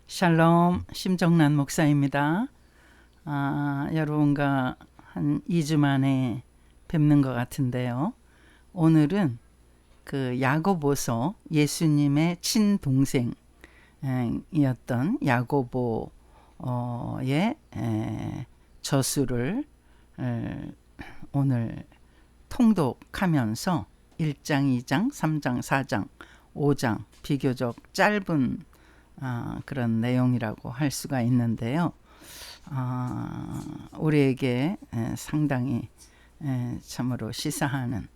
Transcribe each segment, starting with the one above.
샬롬 심정란 목사입니다. 여러분과 한 2주 만에 뵙는 것 같은데요. 오늘은 그 야고보서 예수님의 친동생이었던 야고보의 저수를 오늘 통독하면서 1장, 2장, 3장, 4장, 5장 비교적 짧은 그런 내용이라고 할 수가 있는데요. 우리에게 상당히 참으로 시사하는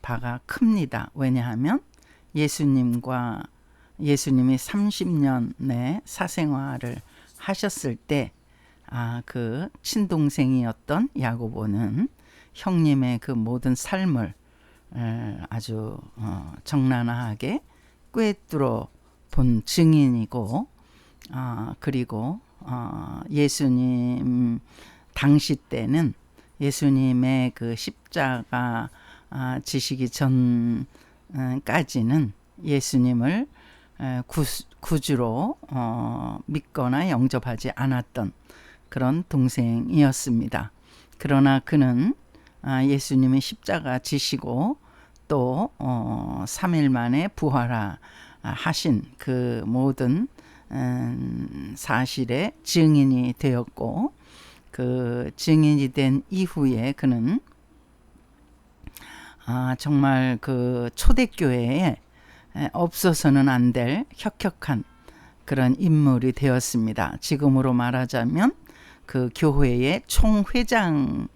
바가 큽니다. 왜냐하면 예수님이 30년의 사생활을 하셨을 때 그 친동생이었던 야고보는 형님의 그 모든 삶을 아주 적나라하게 꿰뚫어 본 증인이고, 그리고 예수님 당시 때는 예수님의 그 십자가 지시기 전까지는 예수님을 구주로 믿거나 영접하지 않았던 그런 동생이었습니다. 그러나 그는 예수님의 십자가 지시고 또 3일 만에 부활하신 그 모든 사실의 증인이 되었고, 그 증인이 된 이후에 그는 정말 그 초대교회에 없어서는 안 될 혁혁한 그런 인물이 되었습니다. 지금으로 말하자면 그 교회의 총회장이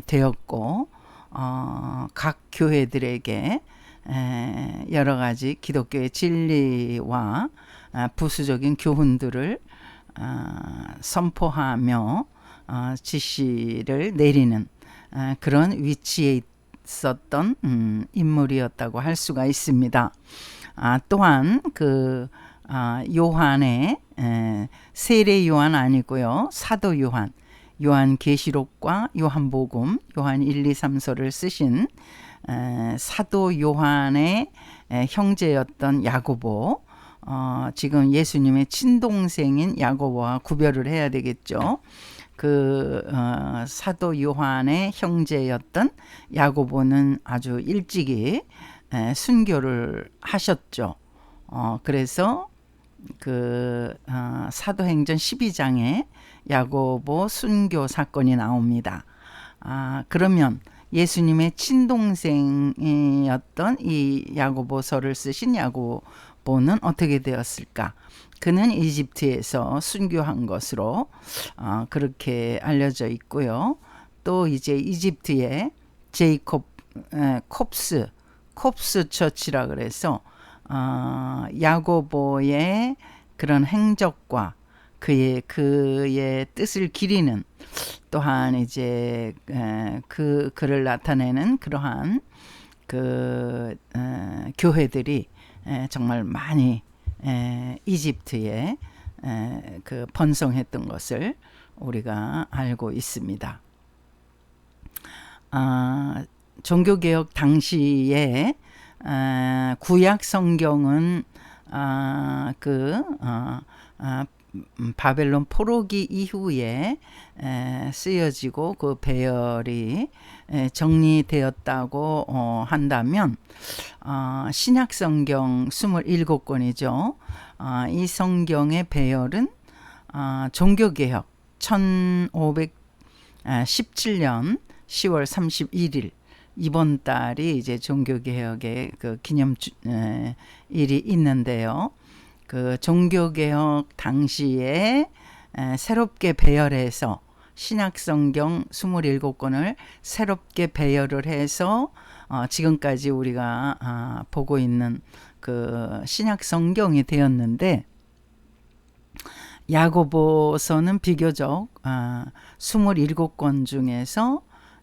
되었고, 각 교회들에게 여러 가지 기독교의 진리와 부수적인 교훈들을 선포하며 지시를 내리는 그런 위치에 있었던 인물이었다고 할 수가 있습니다. 또한 그 요한의 세례 요한 아니고요, 사도 요한, 요한계시록과 요한복음, 요한 1, 2, 3서를 쓰신 사도 요한의 형제였던 야고보, 지금 예수님의 친동생인 야고보와 구별을 해야 되겠죠. 그 사도 요한의 형제였던 야고보는 아주 일찍이 순교를 하셨죠. 그래서 그 사도행전 12장에 야고보 순교 사건이 나옵니다. 그러면 예수님의 친동생이었던 이 야고보서를 쓰신 야고보는 어떻게 되었을까? 그는 이집트에서 순교한 것으로 그렇게 알려져 있고요. 또 이제 이집트의 콥스 처치라 그래서 야고보의 그런 행적과 그의 뜻을 기리는, 또한 이제 그를 나타내는 그러한 그 교회들이 정말 많이 이집트에 그 번성했던 것을 우리가 알고 있습니다. 종교개혁 당시에 구약 성경은 바벨론 포로기 이후에 쓰여지고 그 배열이 정리되었다고 한다면, 신약 성경 27권이죠. 이 성경의 배열은 종교개혁 1517년 10월 31일, 이번 달이 이제 종교개혁의 그 기념일이 있는데요. 그 종교개혁 당시에 새롭게 배열해서 신약성경 27권을 새롭게 배열을 해서 지금까지 우리가 보고 있는 그 신약성경이 되었는데, 야고보서는 비교적 27권 중에서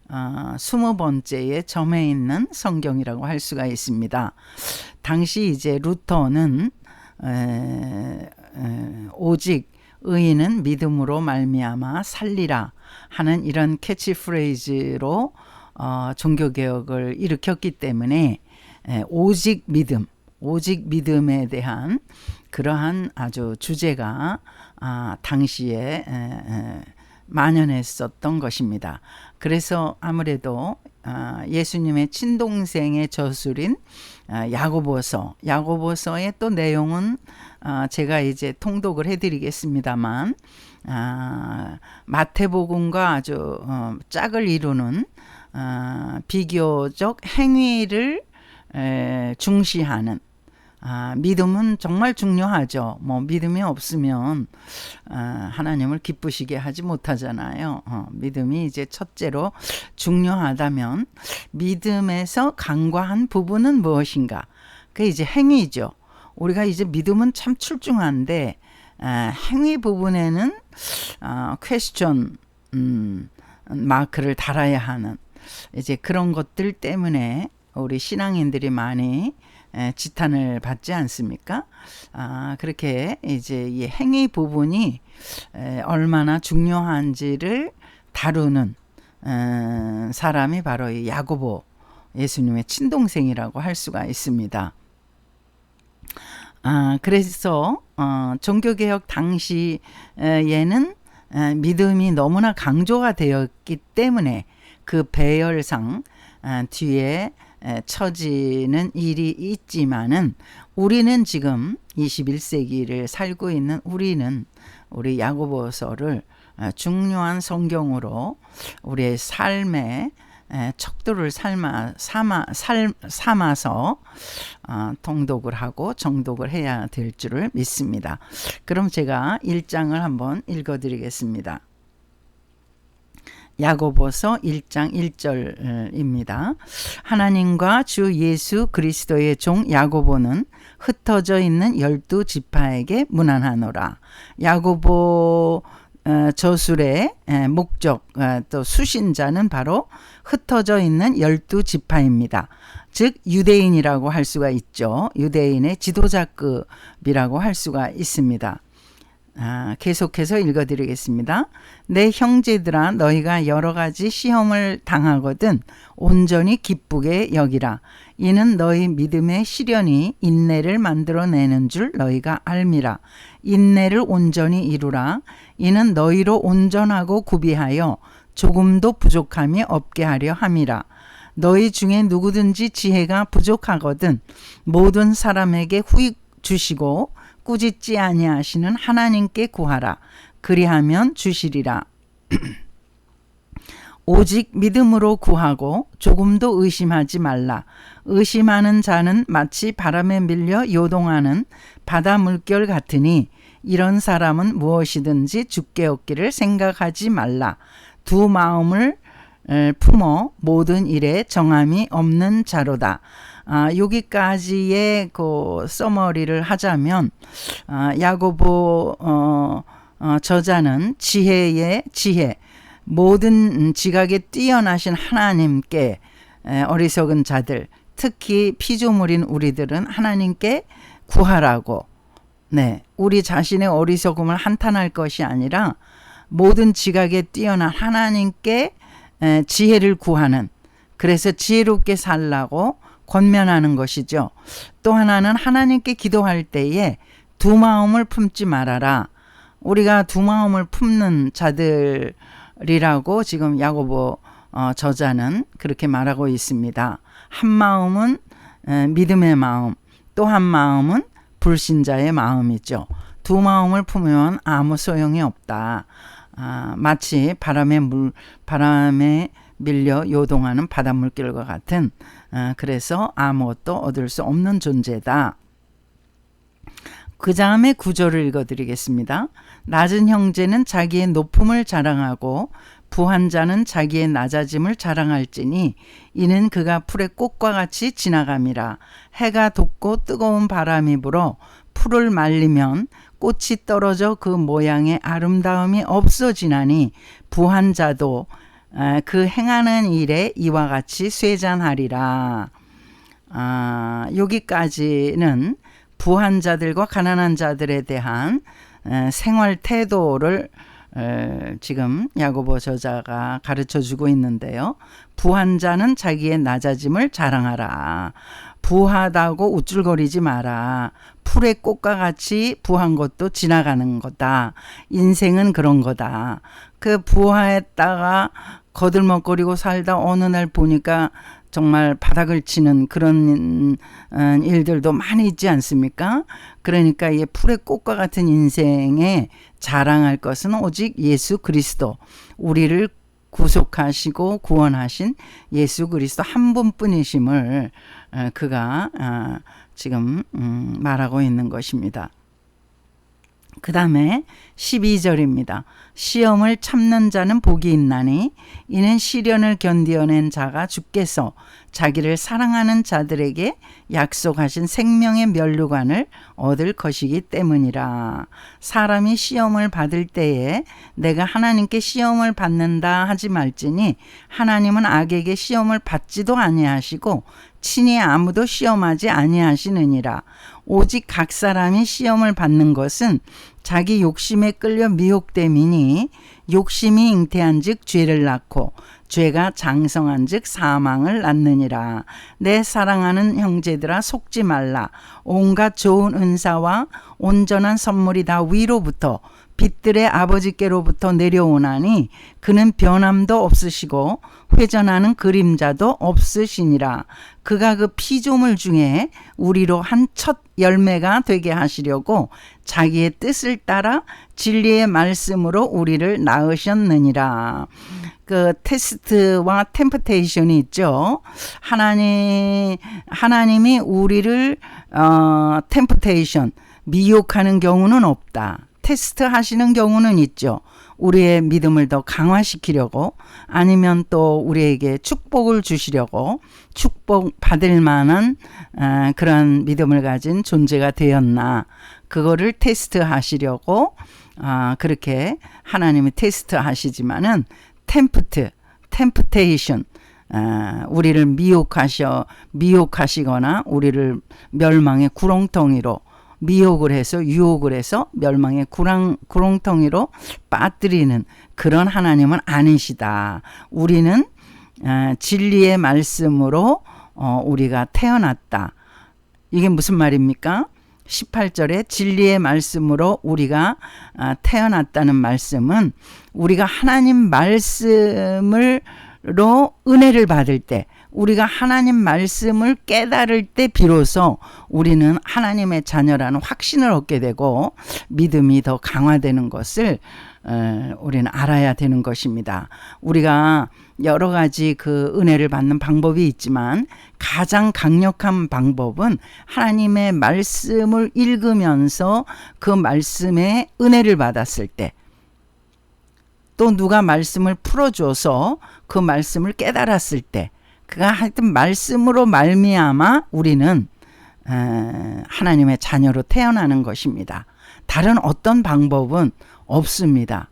20번째에 점해 있는 성경이라고 할 수가 있습니다. 당시 이제 루터는 오직 의인은 믿음으로 말미암아 살리라 하는 이런 캐치프레이즈로 종교개혁을 일으켰기 때문에 오직 믿음에 대한 그러한 아주 주제가 당시에 만연했었던 것입니다. 그래서 아무래도 예수님의 친동생의 저술인 야고보서의 또 내용은 제가 이제 통독을 해드리겠습니다만 마태복음과 아주 짝을 이루는 비교적 행위를 중시하는 믿음은 정말 중요하죠. 뭐 믿음이 없으면 하나님을 기쁘시게 하지 못하잖아요. 믿음이 이제 첫째로 중요하다면 믿음에서 간과한 부분은 무엇인가? 그게 이제 행위죠. 우리가 이제 믿음은 참 출중한데 행위 부분에는 퀘스천 마크를 달아야 하는 이제 그런 것들 때문에 우리 신앙인들이 많이 지탄을 받지 않습니까? 그렇게 이제 이 행위 부분이 얼마나 중요한지를 다루는 사람이 바로 이 야고보, 예수님의 친동생이라고 할 수가 있습니다. 그래서 종교개혁 당시에는 믿음이 너무나 강조가 되었기 때문에 그 배열상 뒤에 처지는 일이 있지만은 우리는 지금 21세기를 살고 있는 우리 야고보서를 중요한 성경으로 우리의 삶의 척도를 삼아서 통독을 하고 정독을 해야 될 줄을 믿습니다. 그럼 제가 1장을 한번 읽어드리겠습니다. 야고보서 1장 1절입니다. 하나님과 주 예수 그리스도의 종 야고보는 흩어져 있는 12지파에게 문안하노라. 야고보 저술의 목적 또 수신자는 바로 흩어져 있는 12지파입니다. 즉 유대인이라고 할 수가 있죠. 유대인의 지도자급이라고 할 수가 있습니다. 계속해서 읽어드리겠습니다. 내 형제들아 너희가 여러 가지 시험을 당하거든 온전히 기쁘게 여기라. 이는 너희 믿음의 시련이 인내를 만들어내는 줄 너희가 알미라. 인내를 온전히 이루라. 이는 너희로 온전하고 구비하여 조금도 부족함이 없게 하려 함이라. 너희 중에 누구든지 지혜가 부족하거든 모든 사람에게 후히 주시고 꾸짖지 아니하시는 하나님께 구하라. 그리하면 주시리라. 오직 믿음으로 구하고 조금도 의심하지 말라. 의심하는 자는 마치 바람에 밀려 요동하는 바다 물결 같으니 이런 사람은 무엇이든지 주께 얻기를 생각하지 말라. 두 마음을 품어 모든 일에 정함이 없는 자로다. 여기까지의 그 서머리를 하자면 야고보 저자는 지혜의 지혜, 모든 지각에 뛰어나신 하나님께 어리석은 자들, 특히 피조물인 우리들은 하나님께 구하라고, 우리 자신의 어리석음을 한탄할 것이 아니라 모든 지각에 뛰어난 하나님께 지혜를 구하는, 그래서 지혜롭게 살라고 권면하는 것이죠. 또 하나는 하나님께 기도할 때에 두 마음을 품지 말아라. 우리가 두 마음을 품는 자들이라고 지금 야고보 저자는 그렇게 말하고 있습니다. 한 마음은 믿음의 마음, 또 한 마음은 불신자의 마음이죠. 두 마음을 품으면 아무 소용이 없다. 마치 바람에 밀려 요동하는 바닷물결과 같은, 그래서 아무것도 얻을 수 없는 존재다. 그 다음에 구절을 읽어드리겠습니다. 낮은 형제는 자기의 높음을 자랑하고 부한 자는 자기의 낮아짐을 자랑할지니 이는 그가 풀의 꽃과 같이 지나감이라. 해가 돋고 뜨거운 바람이 불어 풀을 말리면 꽃이 떨어져 그 모양의 아름다움이 없어지나니 부한 자도 그 행하는 일에 이와 같이 쇠잔하리라. 여기까지는 부한 자들과 가난한 자들에 대한 생활 태도를 지금 야고보 저자가 가르쳐 주고 있는데요. 부한 자는 자기의 낮아짐을 자랑하라. 부하다고 우쭐거리지 마라. 풀의 꽃과 같이 부한 것도 지나가는 거다. 인생은 그런 거다. 그 부하했다가 거들먹거리고 살다 어느 날 보니까 정말 바닥을 치는 그런 일들도 많이 있지 않습니까? 그러니까 이 풀의 꽃과 같은 인생에 자랑할 것은 오직 예수 그리스도, 우리를 구속하시고 구원하신 예수 그리스도 한 분뿐이심을 그가 지금 말하고 있는 것입니다. 그 다음에 12절입니다. 시험을 참는 자는 복이 있나니 이는 시련을 견디어낸 자가 주께서 자기를 사랑하는 자들에게 약속하신 생명의 면류관을 얻을 것이기 때문이라. 사람이 시험을 받을 때에 내가 하나님께 시험을 받는다 하지 말지니 하나님은 악에게 시험을 받지도 아니하시고 친히 아무도 시험하지 아니하시느니라. 오직 각 사람이 시험을 받는 것은 자기 욕심에 끌려 미혹됨이니 욕심이 잉태한즉 죄를 낳고 죄가 장성한즉 사망을 낳느니라. 내 사랑하는 형제들아 속지 말라. 온갖 좋은 은사와 온전한 선물이 다 위로부터 빛들의 아버지께로부터 내려오나니 그는 변함도 없으시고 회전하는 그림자도 없으시니라. 그가 그 피조물 중에 우리로 한 첫 열매가 되게 하시려고 자기의 뜻을 따라 진리의 말씀으로 우리를 낳으셨느니라. 그 테스트와 템프테이션이 있죠. 하나님이 우리를 템프테이션, 미혹하는 경우는 없다. 테스트 하시는 경우는 있죠. 우리의 믿음을 더 강화시키려고, 아니면 또 우리에게 축복을 주시려고, 축복 받을 만한 그런 믿음을 가진 존재가 되었나, 그거를 테스트 하시려고 그렇게 하나님이 테스트 하시지만은 템프테이션, 우리를 미혹하시거나 우리를 멸망의 구렁텅이로 미혹을 해서 유혹을 해서 멸망의 구렁텅이로 빠뜨리는 그런 하나님은 아니시다. 우리는 진리의 말씀으로 우리가 태어났다. 이게 무슨 말입니까? 18절에 진리의 말씀으로 우리가 태어났다는 말씀은 우리가 하나님 말씀으로 은혜를 받을 때, 우리가 하나님 말씀을 깨달을 때 비로소 우리는 하나님의 자녀라는 확신을 얻게 되고 믿음이 더 강화되는 것을 우리는 알아야 되는 것입니다. 우리가 여러 가지 그 은혜를 받는 방법이 있지만 가장 강력한 방법은 하나님의 말씀을 읽으면서 그 말씀에 은혜를 받았을 때, 또 누가 말씀을 풀어줘서 그 말씀을 깨달았을 때, 그가 하여튼 말씀으로 말미암아 우리는 하나님의 자녀로 태어나는 것입니다. 다른 어떤 방법은 없습니다.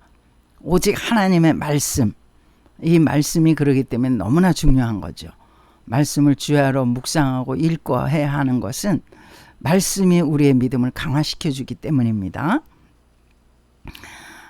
오직 하나님의 말씀, 이 말씀이 그러기 때문에 너무나 중요한 거죠. 말씀을 주야로 묵상하고 읽고 해야 하는 것은 말씀이 우리의 믿음을 강화시켜 주기 때문입니다.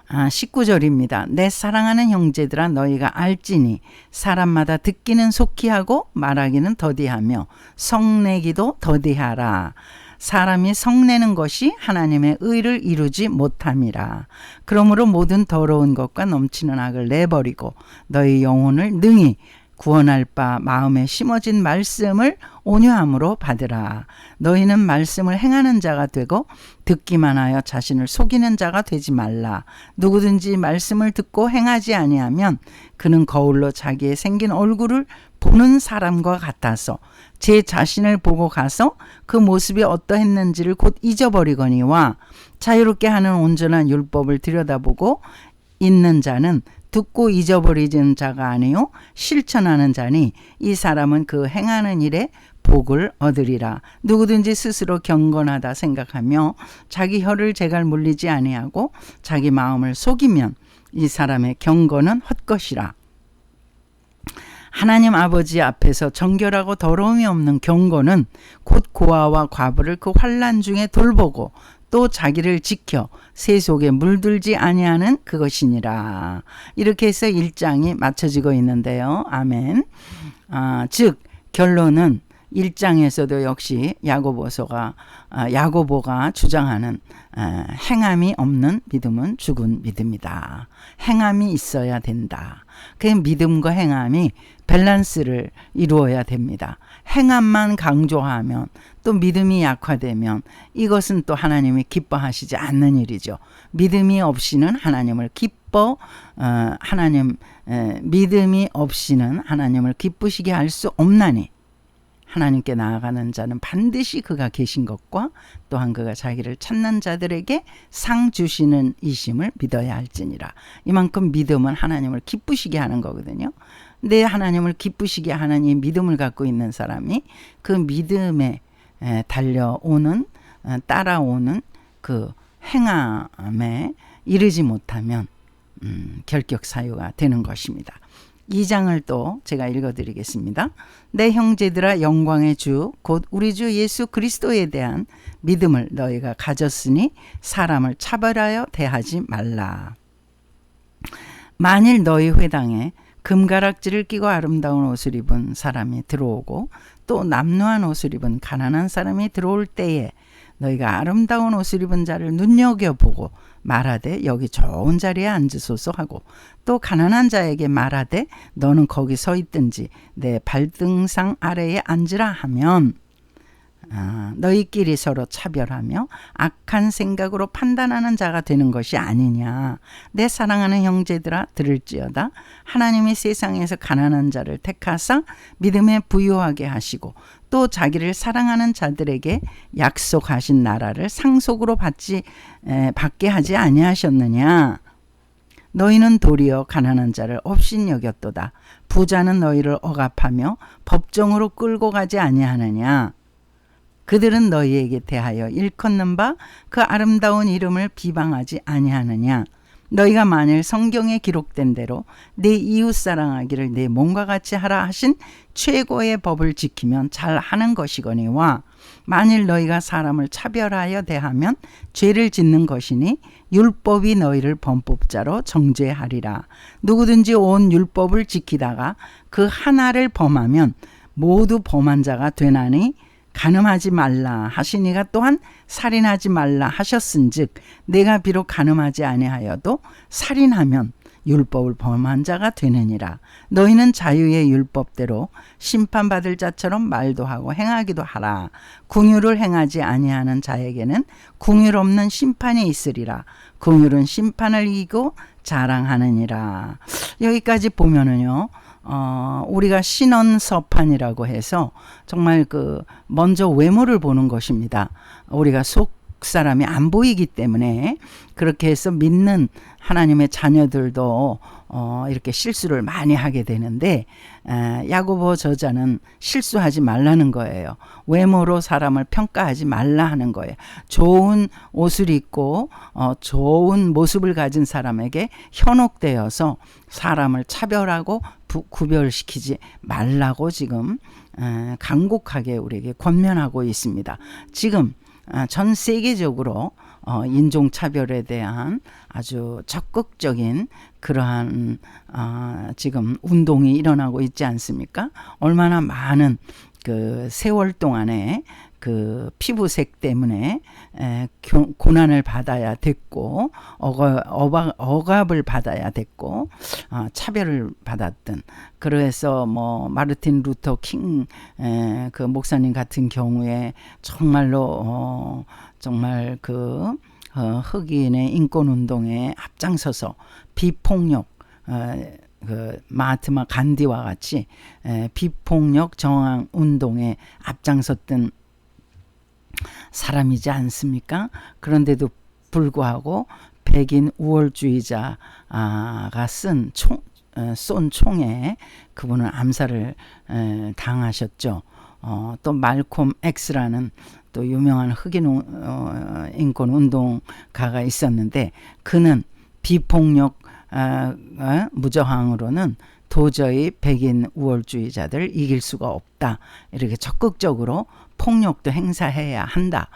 19절입니다. 내 사랑하는 형제들아 너희가 알지니 사람마다 듣기는 속히 하고 말하기는 더디하며 성내기도 더디하라. 사람이 성내는 것이 하나님의 의를 이루지 못함이라. 그러므로 모든 더러운 것과 넘치는 악을 내버리고 너희 영혼을 능히 구원할 바 마음에 심어진 말씀을 온유함으로 받으라. 너희는 말씀을 행하는 자가 되고 듣기만 하여 자신을 속이는 자가 되지 말라. 누구든지 말씀을 듣고 행하지 아니하면 그는 거울로 자기의 생긴 얼굴을 보는 사람과 같아서 제 자신을 보고 가서 그 모습이 어떠했는지를 곧 잊어버리거니와 자유롭게 하는 온전한 율법을 들여다보고 있는 자는 듣고 잊어버리는 자가 아니요 실천하는 자니 이 사람은 그 행하는 일에 복을 얻으리라. 누구든지 스스로 경건하다 생각하며 자기 혀를 제갈 물리지 아니하고 자기 마음을 속이면 이 사람의 경건은 헛것이라. 하나님 아버지 앞에서 정결하고 더러움이 없는 경건은 곧 고아와 과부를 그 환난 중에 돌보고 또 자기를 지켜 새 속에 물들지 아니하는 그것이니라. 이렇게 해서 1장이 맞춰지고 있는데요. 아멘. 즉 결론은 1장에서도 역시 야고보가 주장하는 행함이 없는 믿음은 죽은 믿음이다. 행함이 있어야 된다. 그 믿음과 행함이 밸런스를 이루어야 됩니다. 행함만 강조하면 또 믿음이 약화되면 이것은 또 하나님이 기뻐하시지 않는 일이죠. 믿음이 없이는 하나님을 믿음이 없이는 하나님을 기쁘시게 할 수 없나니 하나님께 나아가는 자는 반드시 그가 계신 것과 또한 그가 자기를 찾는 자들에게 상 주시는 이심을 믿어야 할지니라. 이만큼 믿음은 하나님을 기쁘시게 하는 거거든요. 내 하나님을 기쁘시게 하는 이 믿음을 갖고 있는 사람이 그 믿음에 따라오는 그 행함에 이르지 못하면 결격 사유가 되는 것입니다. 2장을 또 제가 읽어드리겠습니다. 내 형제들아 영광의 주 곧 우리 주 예수 그리스도에 대한 믿음을 너희가 가졌으니 사람을 차별하여 대하지 말라. 만일 너희 회당에 금가락지를 끼고 아름다운 옷을 입은 사람이 들어오고 또 남루한 옷을 입은 가난한 사람이 들어올 때에 너희가 아름다운 옷을 입은 자를 눈여겨보고 말하되 여기 좋은 자리에 앉으소서 하고 또 가난한 자에게 말하되 너는 거기 서 있든지 내 발등상 아래에 앉으라 하면 너희끼리 서로 차별하며 악한 생각으로 판단하는 자가 되는 것이 아니냐. 내 사랑하는 형제들아 들을지어다. 하나님이 세상에서 가난한 자를 택하사 믿음에 부유하게 하시고 또 자기를 사랑하는 자들에게 약속하신 나라를 상속으로 받게 하지 아니하셨느냐. 너희는 도리어 가난한 자를 없인 여겼도다. 부자는 너희를 억압하며 법정으로 끌고 가지 아니하느냐. 그들은 너희에게 대하여 일컫는 바 그 아름다운 이름을 비방하지 아니하느냐. 너희가 만일 성경에 기록된 대로 내 이웃 사랑하기를 내 몸과 같이 하라 하신 최고의 법을 지키면 잘하는 것이거니와 만일 너희가 사람을 차별하여 대하면 죄를 짓는 것이니 율법이 너희를 범법자로 정죄하리라. 누구든지 온 율법을 지키다가 그 하나를 범하면 모두 범한 자가 되나니 간음하지 말라 하시니가 또한 살인하지 말라 하셨은즉 내가 비록 간음하지 아니하여도 살인하면 율법을 범한 자가 되느니라. 너희는 자유의 율법대로 심판받을 자처럼 말도 하고 행하기도 하라. 긍휼을 행하지 아니하는 자에게는 긍휼 없는 심판이 있으리라. 긍휼은 심판을 이기고 자랑하느니라. 여기까지 보면은요. 우리가 신언서판이라고 해서 정말 먼저 외모를 보는 것입니다. 우리가 속 사람이 안 보이기 때문에 그렇게 해서 믿는 하나님의 자녀들도 이렇게 실수를 많이 하게 되는데 야고보 저자는 실수하지 말라는 거예요. 외모로 사람을 평가하지 말라 하는 거예요. 좋은 옷을 입고 좋은 모습을 가진 사람에게 현혹되어서 사람을 차별하고 구별시키지 말라고 지금 간곡하게 우리에게 권면하고 있습니다. 지금 전 세계적으로 인종차별에 대한 아주 적극적인 그러한 지금 운동이 일어나고 있지 않습니까? 얼마나 많은 그 세월 동안에 그 피부색 때문에 고난을 받아야 됐고 억압을 받아야 됐고 차별을 받았던, 그래서 뭐 마르틴 루터 킹 그 목사님 같은 경우에 정말로 정말 그 흑인의 인권 운동에 앞장서서 비폭력 그 마하트마 간디와 같이 비폭력 저항 운동에 앞장섰던 사람이지 않습니까? 그런데도 불구하고 백인 우월주의자가 쏜 총에 그분은 암살을 당하셨죠. 또 말콤 X라는 또 유명한 흑인 인권 운동가가 있었는데 그는 비폭력 무저항으로는 도저히 백인 우월주의자들 이길 수가 없다. 이렇게 적극적으로 폭력도 행사해야 한다.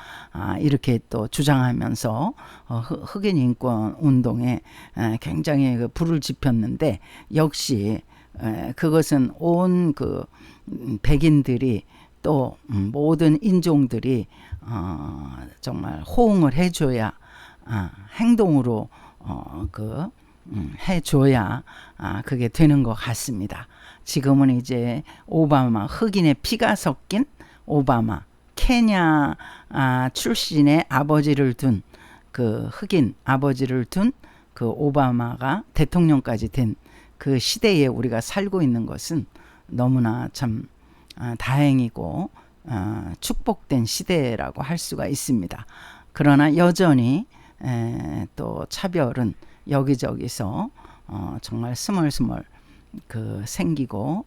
이렇게 또 주장하면서 흑인 인권 운동에 굉장히 그 불을 지폈는데, 역시 그것은 온 그 백인들이 또 모든 인종들이 정말 호응을 해줘야, 행동으로 해줘야 그게 되는 것 같습니다. 지금은 이제 오바마, 흑인의 피가 섞인 오바마, 케냐 출신의 아버지를 둔 그 흑인 아버지를 둔 그 오바마가 대통령까지 된 그 시대에 우리가 살고 있는 것은 너무나 참 다행이고 축복된 시대라고 할 수가 있습니다. 그러나 여전히 또 차별은 여기저기서 정말 스멀스멀 생기고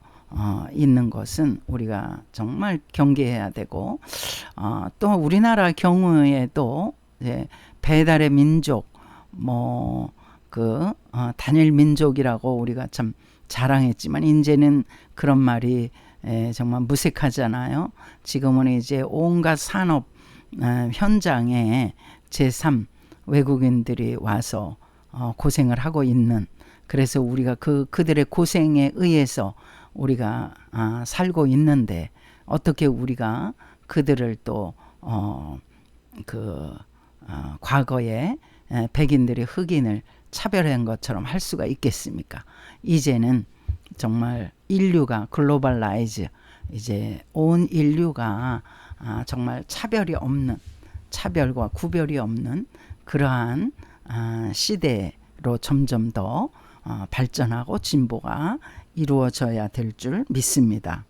있는 것은 우리가 정말 경계해야 되고, 또 우리나라 경우에도 배달의 민족, 단일 민족이라고 우리가 참 자랑했지만, 이제는 그런 말이 정말 무색하잖아요. 지금은 이제 온갖 산업 현장에 제3 외국인들이 와서 고생을 하고 있는, 그래서 우리가 그들의 고생에 의해서 우리가 살고 있는데, 어떻게 우리가 그들을 또 과거에 백인들이 흑인을 차별한 것처럼 할 수가 있겠습니까? 이제는 정말 인류가 글로벌라이즈, 이제 온 인류가 정말 차별과 구별이 없는 그러한 시대로 점점 더 발전하고 진보가 이루어져야 될 줄 믿습니다.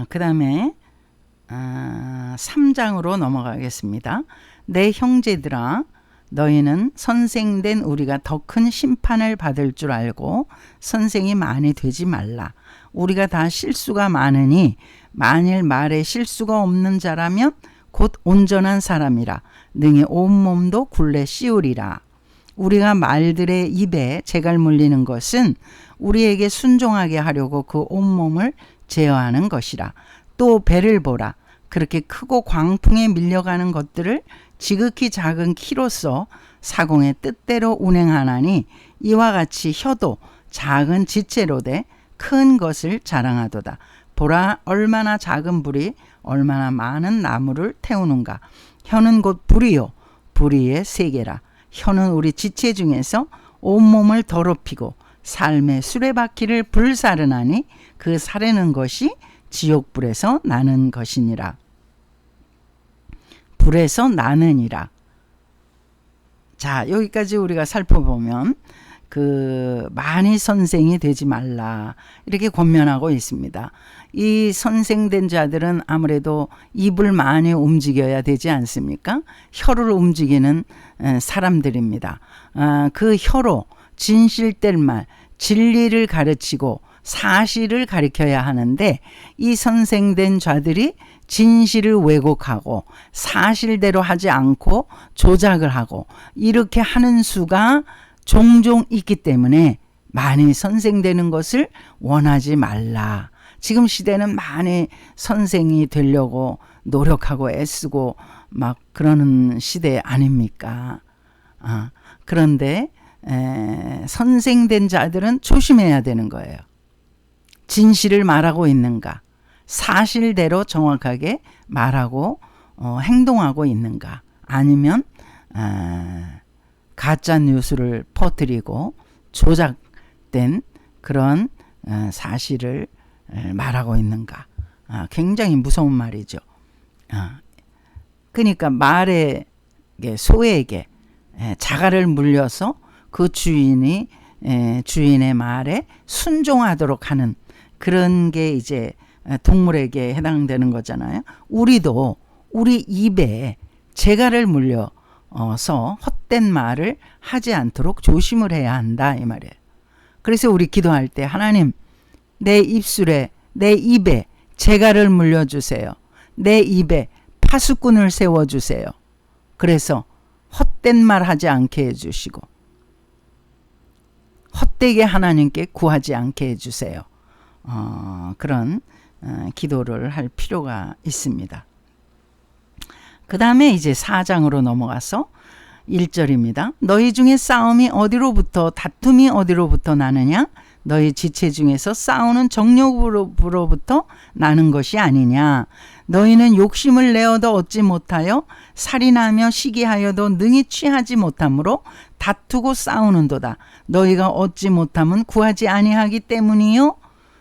그 다음에 3장으로 넘어가겠습니다. 내 형제들아, 너희는 선생된 우리가 더 큰 심판을 받을 줄 알고 선생이 많이 되지 말라. 우리가 다 실수가 많으니 만일 말에 실수가 없는 자라면 곧 온전한 사람이라 능히 온몸도 굴레 씌우리라. 우리가 말들의 입에 재갈 물리는 것은 우리에게 순종하게 하려고 그 온몸을 제어하는 것이라. 또 배를 보라. 그렇게 크고 광풍에 밀려가는 것들을 지극히 작은 키로서 사공의 뜻대로 운행하나니, 이와 같이 혀도 작은 지체로 돼 큰 것을 자랑하도다. 보라, 얼마나 작은 불이 얼마나 많은 나무를 태우는가. 혀는 곧 불이요 불의의 세계라. 혀는 우리 지체 중에서 온몸을 더럽히고 삶의 수레바퀴를 불사르나니 그 사르는 것이 지옥불에서 나는 것이니라. 불에서 나느니라. 자, 여기까지 우리가 살펴보면 많이 선생이 되지 말라, 이렇게 권면하고 있습니다. 이 선생된 자들은 아무래도 입을 많이 움직여야 되지 않습니까? 혀를 움직이는 사람들입니다. 그 혀로 진실될 말, 진리를 가르치고 사실을 가르쳐야 하는데, 이 선생된 자들이 진실을 왜곡하고 사실대로 하지 않고 조작을 하고 이렇게 하는 수가 종종 있기 때문에 많이 선생되는 것을 원하지 말라. 지금 시대는 많이 선생이 되려고 노력하고 애쓰고 막 그러는 시대 아닙니까? 그런데 선생된 자들은 조심해야 되는 거예요. 진실을 말하고 있는가? 사실대로 정확하게 말하고 행동하고 있는가? 아니면 가짜 뉴스를 퍼뜨리고 조작된 그런 사실을 말하고 있는가? 굉장히 무서운 말이죠. 그러니까 소에게 자갈을 물려서 그 주인의 말에 순종하도록 하는 그런 게 이제 동물에게 해당되는 거잖아요. 우리도 우리 입에 재갈을 물려서 헛된 말을 하지 않도록 조심을 해야 한다, 이 말이에요. 그래서 우리 기도할 때, 하나님, 내 입술에, 내 입에 재갈을 물려주세요. 내 입에 파수꾼을 세워주세요. 그래서 헛된 말 하지 않게 해주시고, 헛되게 하나님께 구하지 않게 해주세요. 그런 기도를 할 필요가 있습니다. 그 다음에 이제 4장으로 넘어가서 1절입니다. 너희 중에 싸움이 어디로부터 다툼이 어디로부터 나느냐? 너희 지체 중에서 싸우는 정욕으로부터 나는 것이 아니냐? 너희는 욕심을 내어도 얻지 못하여 살인하며 시기하여도 능히 취하지 못하므로 다투고 싸우는도다. 너희가 얻지 못함은 구하지 아니하기 때문이요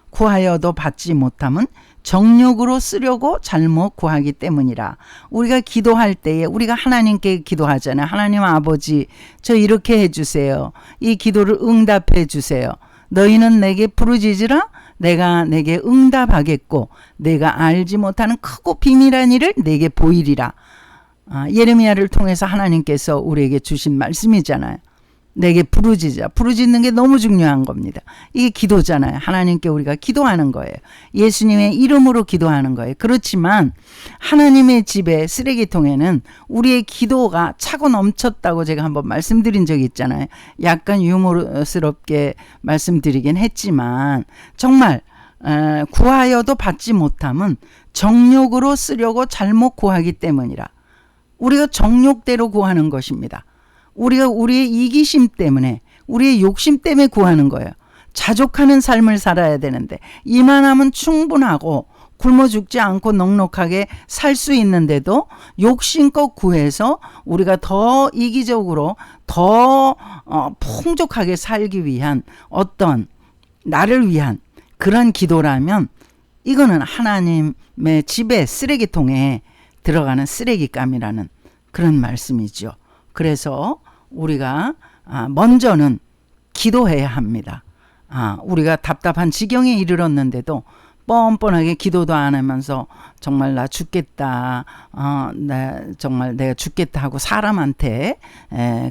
구하여도 받지 못함은 정욕으로 쓰려고 잘못 구하기 때문이라. 우리가 기도할 때에 우리가 하나님께 기도하잖아요. 하나님 아버지, 저 이렇게 해주세요. 이 기도를 응답해 주세요. 너희는 내게 부르짖으라. 내가 내게 응답하겠고 내가 알지 못하는 크고 비밀한 일을 내게 보이리라. 예레미야를 통해서 하나님께서 우리에게 주신 말씀이잖아요. 내게 부르짖자. 부르짖는 게 너무 중요한 겁니다. 이게 기도잖아요. 하나님께 우리가 기도하는 거예요. 예수님의 이름으로 기도하는 거예요. 그렇지만 하나님의 집에 쓰레기통에는 우리의 기도가 차고 넘쳤다고 제가 한번 말씀드린 적이 있잖아요. 약간 유머스럽게 말씀드리긴 했지만 정말 구하여도 받지 못함은 정욕으로 쓰려고 잘못 구하기 때문이라. 우리가 정욕대로 구하는 것입니다. 우리가 우리의 이기심 때문에 우리의 욕심 때문에 구하는 거예요. 자족하는 삶을 살아야 되는데 이만하면 충분하고 굶어 죽지 않고 넉넉하게 살 수 있는데도 욕심껏 구해서 우리가 더 이기적으로 더 풍족하게 살기 위한 어떤 나를 위한 그런 기도라면 이거는 하나님의 집에 쓰레기통에 들어가는 쓰레기감이라는 그런 말씀이죠. 그래서 우리가 먼저는 기도해야 합니다. 우리가 답답한 지경에 이르렀는데도 뻔뻔하게 기도도 안 하면서 정말 나 죽겠다, 정말 내가 죽겠다 하고 사람한테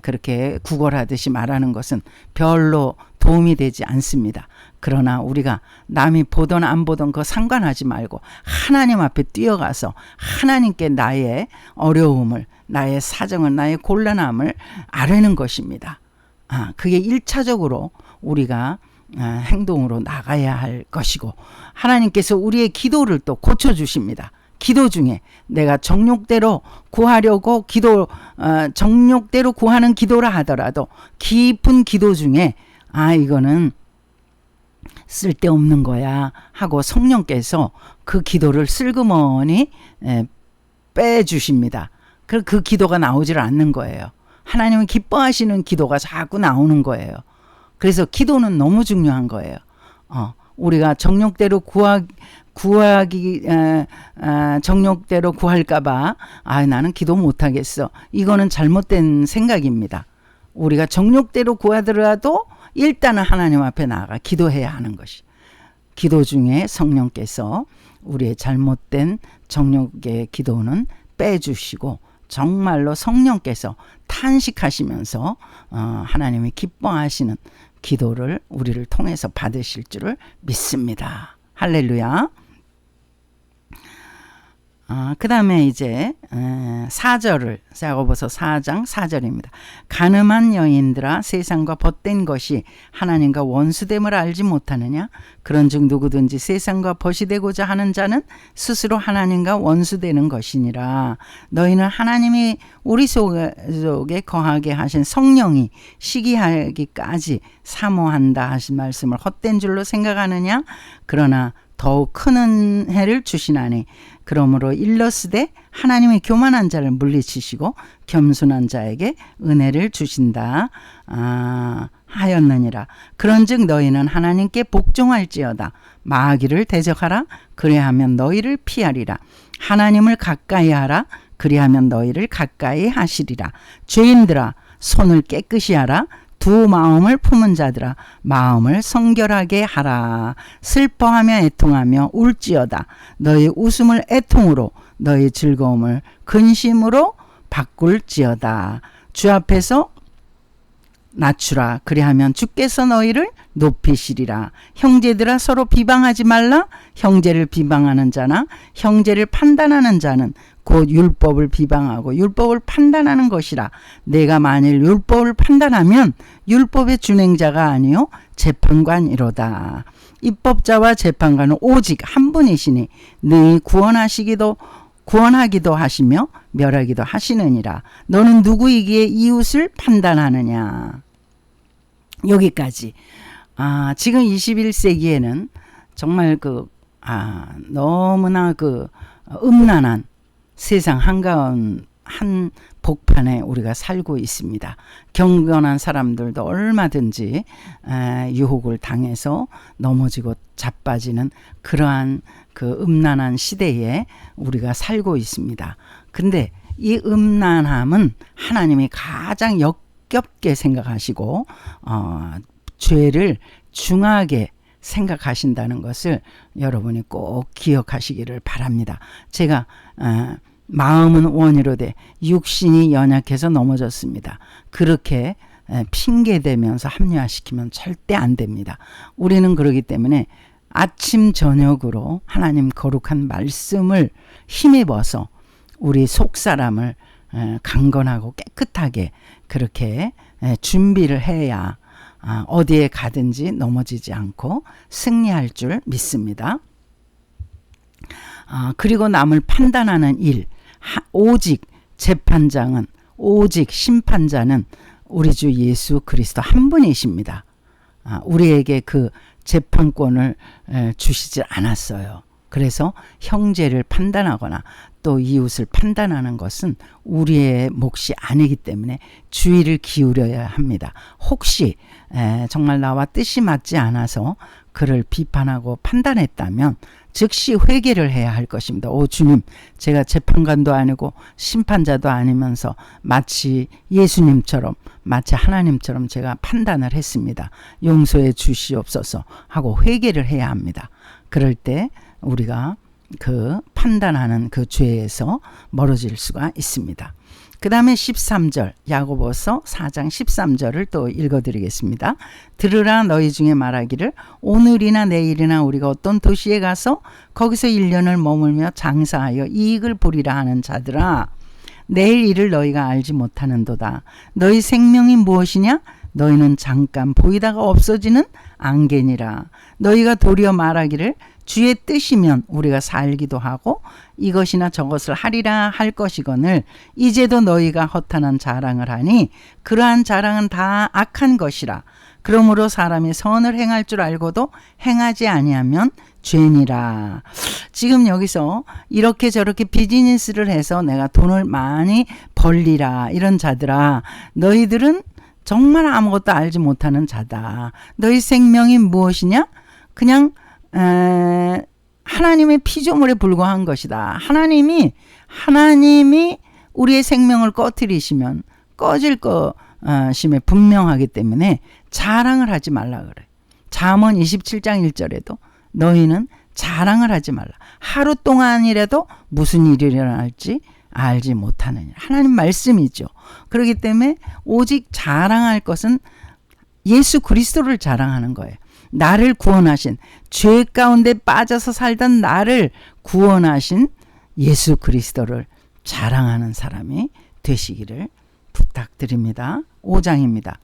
그렇게 구걸하듯이 말하는 것은 별로 도움이 되지 않습니다. 그러나 우리가 남이 보던 안 보던 그거 상관하지 말고 하나님 앞에 뛰어가서 하나님께 나의 어려움을, 나의 사정을, 나의 곤란함을 아뢰는 것입니다. 그게 1차적으로 우리가 행동으로 나가야 할 것이고 하나님께서 우리의 기도를 또 고쳐주십니다. 기도 중에 내가 정욕대로 구하려고 정욕대로 구하는 기도라 하더라도 깊은 기도 중에 이거는 쓸데없는 거야 하고 성령께서 그 기도를 슬그머니 빼주십니다. 그 기도가 나오질 않는 거예요. 하나님은 기뻐하시는 기도가 자꾸 나오는 거예요. 그래서 기도는 너무 중요한 거예요. 우리가 정욕대로 정욕대로 구할까봐 나는 기도 못하겠어. 이거는 잘못된 생각입니다. 우리가 정욕대로 구하더라도 일단은 하나님 앞에 나아가 기도해야 하는 것이. 기도 중에 성령께서 우리의 잘못된 정욕의 기도는 빼주시고 정말로 성령께서 탄식하시면서 하나님이 기뻐하시는 기도를 우리를 통해서 받으실 줄을 믿습니다. 할렐루야. 그 다음에 이제 4절을 야고보서 4장 4절입니다. 가늠한 여인들아 세상과 벗된 것이 하나님과 원수됨을 알지 못하느냐? 그런즉 누구든지 세상과 벗이 되고자 하는 자는 스스로 하나님과 원수되는 것이니라. 너희는 하나님이 우리 속에 거하게 하신 성령이 시기하기까지 사모한다 하신 말씀을 헛된 줄로 생각하느냐? 그러나 더욱 큰 은혜를 주시나니 그러므로 일러스되 하나님이 교만한 자를 물리치시고 겸손한 자에게 은혜를 주신다 하였느니라. 그런즉 너희는 하나님께 복종할지어다. 마귀를 대적하라. 그리하면 너희를 피하리라. 하나님을 가까이 하라. 그리하면 너희를 가까이 하시리라. 죄인들아 손을 깨끗이 하라. 두 마음을 품은 자들아 마음을 성결하게 하라. 슬퍼하며 애통하며 울지어다. 너희 웃음을 애통으로 너희 즐거움을 근심으로 바꿀지어다. 주 앞에서 낮추라. 그리하면 주께서 너희를 높이시리라. 형제들아 서로 비방하지 말라. 형제를 비방하는 자나 형제를 판단하는 자는 곧 율법을 비방하고 율법을 판단하는 것이라. 내가 만일 율법을 판단하면 율법의 준행자가 아니요 재판관이로다. 입법자와 재판관은 오직 한 분이시니 능히 구원하기도 하시며 멸하기도 하시느니라. 너는 누구이기에 이웃을 판단하느냐. 여기까지. 지금 21세기에는 정말 너무나 음란한 세상 한가운 한 복판에 우리가 살고 있습니다. 경건한 사람들도 얼마든지 유혹을 당해서 넘어지고 자빠지는 그러한 음란한 시대에 우리가 살고 있습니다. 근데 이 음란함은 하나님이 가장 역겹게 생각하시고 죄를 중하게 생각하신다는 것을 여러분이 꼭 기억하시기를 바랍니다. 제가 마음은 원이로되 육신이 연약해서 넘어졌습니다. 그렇게 핑계대면서 합리화시키면 절대 안 됩니다. 우리는 그러기 때문에 아침 저녁으로 하나님 거룩한 말씀을 힘입어서 우리 속사람을 강건하고 깨끗하게 그렇게 준비를 해야 어디에 가든지 넘어지지 않고 승리할 줄 믿습니다. 그리고 남을 판단하는 일, 오직 재판장은, 오직 심판자는 우리 주 예수 그리스도 한 분이십니다. 우리에게 그 재판권을 주시지 않았어요. 그래서 형제를 판단하거나 또 이웃을 판단하는 것은 우리의 몫이 아니기 때문에 주의를 기울여야 합니다. 혹시 정말 나와 뜻이 맞지 않아서 그를 비판하고 판단했다면 즉시 회개를 해야 할 것입니다. 오 주님, 제가 재판관도 아니고 심판자도 아니면서 마치 예수님처럼 마치 하나님처럼 제가 판단을 했습니다. 용서해 주시옵소서 하고 회개를 해야 합니다. 그럴 때 우리가 그 판단하는 그 죄에서 멀어질 수가 있습니다. 그 다음에 13절 야고보서 4장 13절을 또 읽어드리겠습니다. 들으라 너희 중에 말하기를 오늘이나 내일이나 우리가 어떤 도시에 가서 거기서 1년을 머물며 장사하여 이익을 보리라 하는 자들아 내일 일을 너희가 알지 못하는도다. 너희 생명이 무엇이냐? 너희는 잠깐 보이다가 없어지는 안개니라. 너희가 도리어 말하기를 주의 뜻이면 우리가 살기도 하고 이것이나 저것을 하리라 할 것이거늘 이제도 너희가 허탄한 자랑을 하니 그러한 자랑은 다 악한 것이라. 그러므로 사람이 선을 행할 줄 알고도 행하지 아니하면 죄니라. 지금 여기서 이렇게 저렇게 비즈니스를 해서 내가 돈을 많이 벌리라 이런 자들아 너희들은 정말 아무것도 알지 못하는 자다. 너희 생명이 무엇이냐? 그냥 하나님의 피조물에 불과한 것이다. 하나님이 우리의 생명을 꺼뜨리시면 꺼질 것임에 분명하기 때문에 자랑을 하지 말라 그래. 잠언 27장 1절에도 너희는 자랑을 하지 말라. 하루 동안이라도 무슨 일이 일어날지 알지 못하느냐. 하나님 말씀이죠. 그렇기 때문에 오직 자랑할 것은 예수 그리스도를 자랑하는 거예요. 나를 구원하신 죄 가운데 빠져서 살던 나를 구원하신 예수 그리스도를 자랑하는 사람이 되시기를 부탁드립니다. 5장입니다.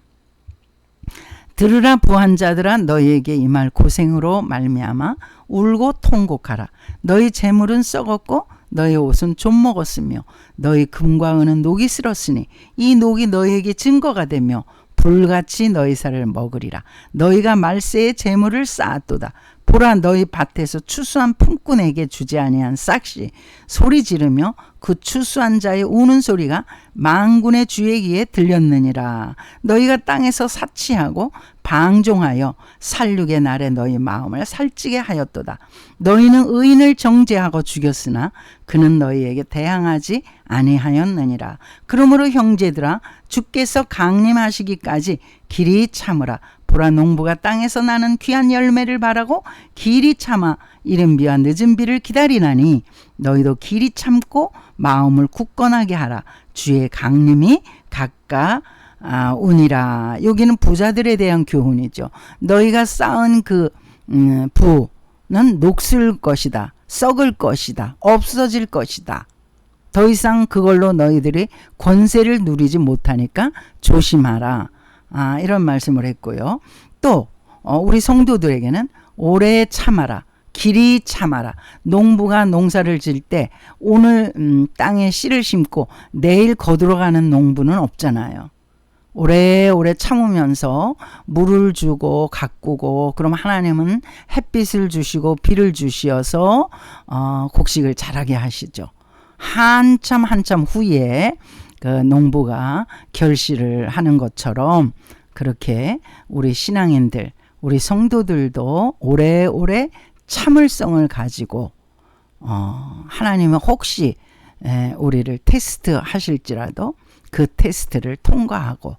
들으라 부한 자들아 너희에게 임할 고생으로 말미암아 울고 통곡하라. 너희 재물은 썩었고 너희 옷은 좀 먹었으며 너희 금과 은은 녹이 슬었으니 이 녹이 너희에게 증거가 되며 불같이 너희 살을 먹으리라. 너희가 말세의 재물을 쌓았도다. 보라 너희 밭에서 추수한 품꾼에게 주지 아니한 싹시 소리 지르며 그 추수한 자의 우는 소리가 만군의 주의 귀에 들렸느니라. 너희가 땅에서 사치하고 방종하여 살육의 날에 너희 마음을 살찌게 하였도다. 너희는 의인을 정죄하고 죽였으나 그는 너희에게 대항하지 아니하였느니라. 그러므로 형제들아 주께서 강림하시기까지 길이 참으라. 보라 농부가 땅에서 나는 귀한 열매를 바라고 길이 참아 이른 비와 늦은 비를 기다리나니 너희도 길이 참고 마음을 굳건하게 하라. 주의 강림이 가까우니라. 운이라. 여기는 부자들에 대한 교훈이죠. 너희가 쌓은 그 부는 녹슬 것이다. 썩을 것이다. 없어질 것이다. 더 이상 그걸로 너희들이 권세를 누리지 못하니까 조심하라. 이런 말씀을 했고요. 또 우리 성도들에게는 오래 참아라. 길이 참아라. 농부가 농사를 지을 때 오늘 땅에 씨를 심고 내일 거들어가는 농부는 없잖아요. 오래오래 참으면서 물을 주고 가꾸고, 그럼 하나님은 햇빛을 주시고 비를 주시어서 곡식을 자라게 하시죠. 한참 후에 그 농부가 결실을 하는 것처럼, 그렇게 우리 신앙인들, 우리 성도들도 오래오래 참을성을 가지고 하나님은 혹시 우리를 테스트 하실지라도 그 테스트를 통과하고,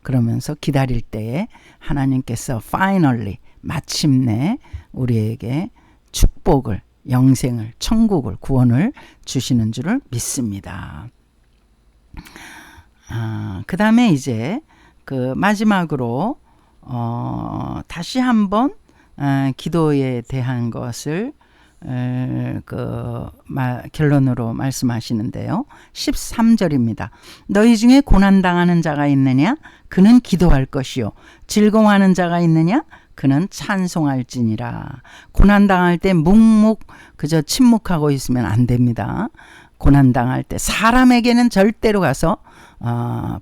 그러면서 기다릴 때에 하나님께서 finally, 마침내 우리에게 축복을, 영생을, 천국을, 구원을 주시는 줄을 믿습니다. 그 다음에 이제 그 마지막으로 다시 한번 기도에 대한 것을 결론으로 말씀하시는데요. 13절입니다. 너희 중에 고난당하는 자가 있느냐? 그는 기도할 것이요. 즐거워하는 자가 있느냐? 그는 찬송할지니라. 고난당할 때 그저 침묵하고 있으면 안 됩니다. 고난당할 때 사람에게는 절대로 가서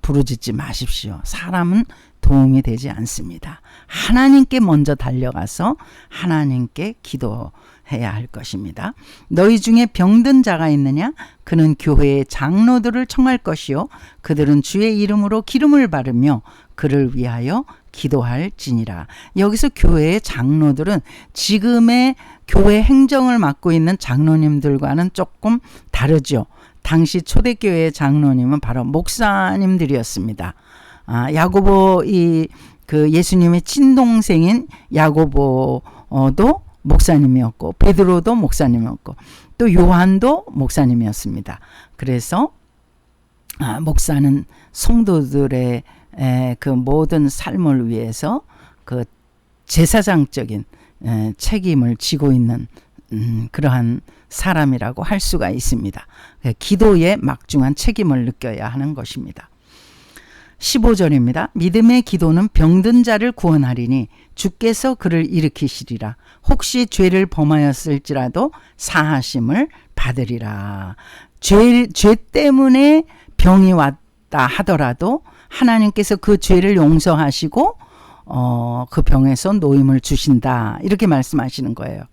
부르짖지 마십시오. 사람은 도움이 되지 않습니다. 하나님께 먼저 달려가서 하나님께 기도해야 할 것입니다. 너희 중에 병든 자가 있느냐? 그는 교회의 장로들을 청할 것이요. 그들은 주의 이름으로 기름을 바르며 그를 위하여 기도할지니라. 여기서 교회의 장로들은 지금의 교회 행정을 맡고 있는 장로님들과는 조금 다르죠. 당시 초대교회의 장로님은 바로 목사님들이었습니다. 야고보, 그 예수님의 친동생인 야고보도 목사님이었고, 베드로도 목사님이었고, 또 요한도 목사님이었습니다. 그래서 목사는 성도들의 그 모든 삶을 위해서 그 제사장적인 책임을 지고 있는 그러한 사람이라고 할 수가 있습니다. 기도에 막중한 책임을 느껴야 하는 것입니다. 15절입니다. 믿음의 기도는 병든 자를 구원하리니 주께서 그를 일으키시리라. 혹시 죄를 범하였을지라도 사하심을 받으리라. 죄 때문에 병이 왔다 하더라도 하나님께서 그 죄를 용서하시고 그 병에서 노임을 주신다. 이렇게 말씀하시는 거예요.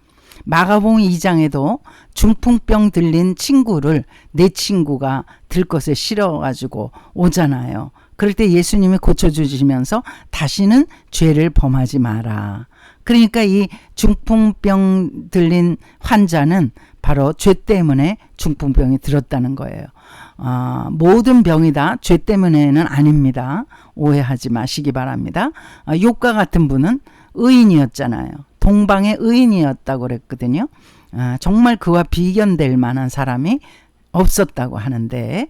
마가복음 2장에도 중풍병 들린 친구를 내 친구가 들것에 실어가지고 오잖아요. 그럴 때 예수님이 고쳐주시면서 다시는 죄를 범하지 마라. 그러니까 이 중풍병 들린 환자는 바로 죄 때문에 중풍병이 들었다는 거예요. 모든 병이 다 죄 때문에는 아닙니다. 오해하지 마시기 바랍니다. 욥과 같은 분은 의인이었잖아요. 동방의 의인이었다고 그랬거든요. 정말 그와 비견될 만한 사람이 없었다고 하는데,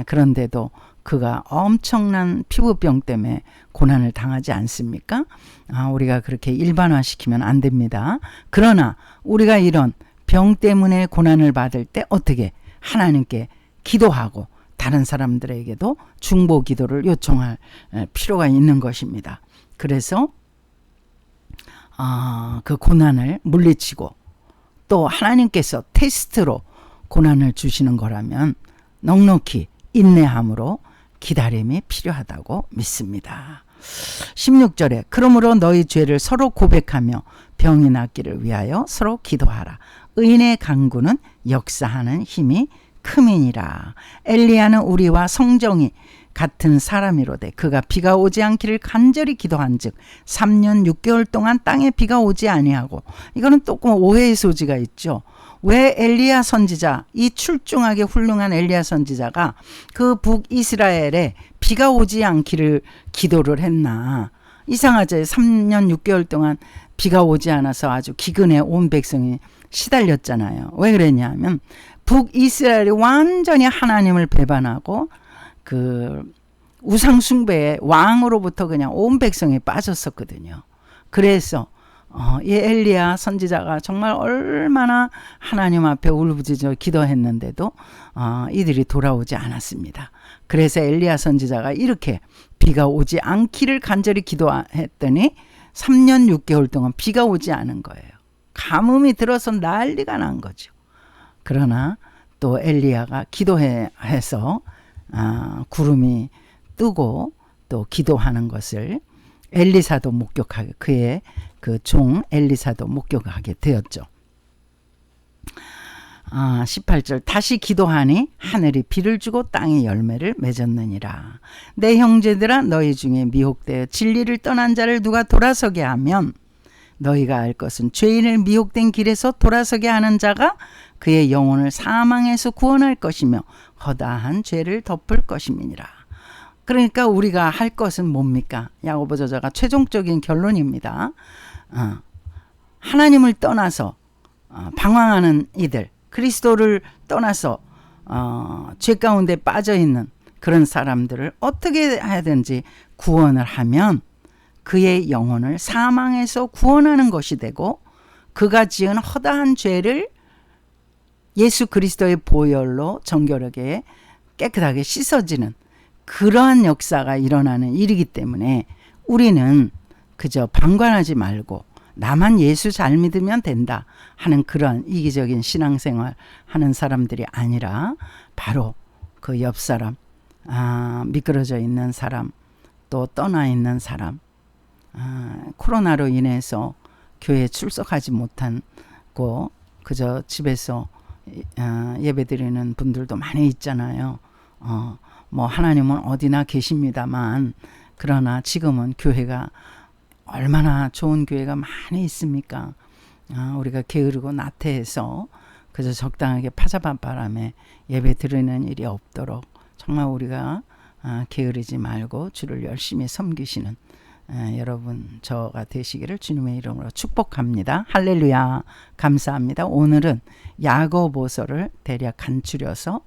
그런데도 그가 엄청난 피부병 때문에 고난을 당하지 않습니까? 우리가 그렇게 일반화시키면 안 됩니다. 그러나 우리가 이런 병 때문에 고난을 받을 때 어떻게 하나님께 기도하고 다른 사람들에게도 중보 기도를 요청할 필요가 있는 것입니다. 그래서 그 고난을 물리치고 또 하나님께서 테스트로 고난을 주시는 거라면 넉넉히 인내함으로 기다림이 필요하다고 믿습니다. 16절에 그러므로 너희 죄를 서로 고백하며 병이 낫기를 위하여 서로 기도하라. 의인의 간구는 역사하는 힘이 크민이라. 엘리야는 우리와 성정이 같은 사람이로되 그가 비가 오지 않기를 간절히 기도한즉 3년 6개월 동안 땅에 비가 오지 아니하고. 이거는 조금 오해의 소지가 있죠. 왜 엘리야 선지자, 이 출중하게 훌륭한 엘리야 선지자가 그 북이스라엘에 비가 오지 않기를 기도를 했나? 이상하죠. 3년 6개월 동안 비가 오지 않아서 아주 기근에 온 백성이 시달렸잖아요. 왜 그랬냐면 북이스라엘이 완전히 하나님을 배반하고 그 우상 숭배에 왕으로부터 그냥 온 백성이 빠졌었거든요. 그래서 이 엘리야 선지자가 정말 얼마나 하나님 앞에 울부짖어 기도했는데도 이들이 돌아오지 않았습니다. 그래서 엘리야 선지자가 이렇게 비가 오지 않기를 간절히 기도했더니 3년 6개월 동안 비가 오지 않은 거예요. 가뭄이 들어서 난리가 난 거죠. 그러나 또 엘리야가 기도해서 구름이 뜨고 또 기도하는 것을 엘리사도 목격하게, 그의 그 종 엘리사도 목격하게 되었죠. 18절 다시 기도하니 하늘이 비를 주고 땅이 열매를 맺었느니라. 내 형제들아 너희 중에 미혹되어 진리를 떠난 자를 누가 돌아서게 하면 너희가 알 것은 죄인을 미혹된 길에서 돌아서게 하는 자가 그의 영혼을 사망에서 구원할 것이며 허다한 죄를 덮을 것임이니라. 그러니까 우리가 할 것은 뭡니까? 야고보 저자가 최종적인 결론입니다. 하나님을 떠나서 방황하는 이들, 그리스도를 떠나서 죄 가운데 빠져있는 그런 사람들을 어떻게 하든지 구원을 하면 그의 영혼을 사망에서 구원하는 것이 되고 그가 지은 허다한 죄를 예수 그리스도의 보혈로 정결하게 깨끗하게 씻어지는 그러한 역사가 일어나는 일이기 때문에 우리는 그저 방관하지 말고 나만 예수 잘 믿으면 된다 하는 그런 이기적인 신앙생활 하는 사람들이 아니라 바로 그 옆 사람, 미끄러져 있는 사람, 또 떠나 있는 사람, 코로나로 인해서 교회에 출석하지 못하고 그저 집에서 예배드리는 분들도 많이 있잖아요. 뭐 하나님은 어디나 계십니다만 그러나 지금은 교회가 얼마나 좋은 교회가 많이 있습니까? 우리가 게으르고 나태해서 그저 적당하게 파잡한 바람에 예배 드리는 일이 없도록 정말 우리가 게으르지 말고 주를 열심히 섬기시는 여러분 저가 되시기를 주님의 이름으로 축복합니다. 할렐루야. 감사합니다. 오늘은 야고보서를 대략 간추려서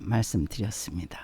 말씀드렸습니다.